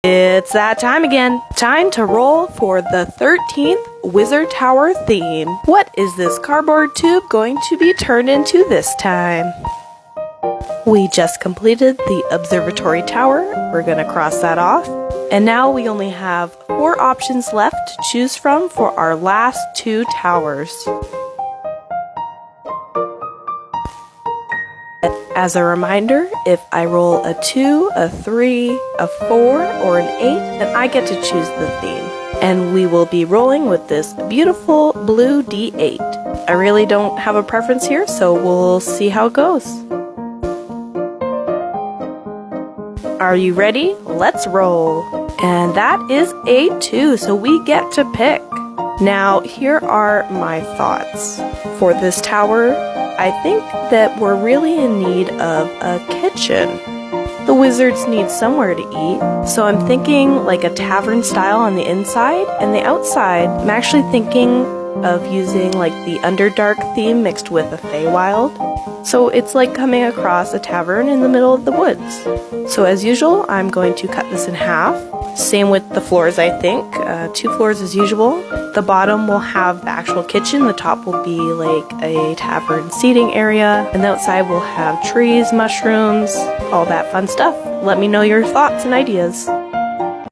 It's that time again. Time to roll for the 13th Wizard Tower theme. What is this cardboard tube going to be turned into this time? We just completed the observatory tower. We're going to cross that off. And now we only have 4 options left to choose from for our last 2 towers. As a reminder, if I roll a 2, a 3, a 4, or an 8, then I get to choose the theme. And we will be rolling with this beautiful blue D8. I really don't have a preference here, so we'll see how it goes. Are you ready? Let's roll. And that is a 2, so we get to pick. Now, here are my thoughts. For this tower, I think that we're really in need of a kitchen. The wizards need somewhere to eat, so I'm thinking like a tavern style on the inside, and the outside, I'm actually thinking of using like the Underdark theme mixed with a Feywild. So it's like coming across a tavern in the middle of the woods. So as usual, I'm going to cut this in half. Same with the floors, I think. 2 floors as usual. The bottom will have the actual kitchen. The top will be like a tavern seating area. And the outside will have trees, mushrooms, all that fun stuff. Let me know your thoughts and ideas.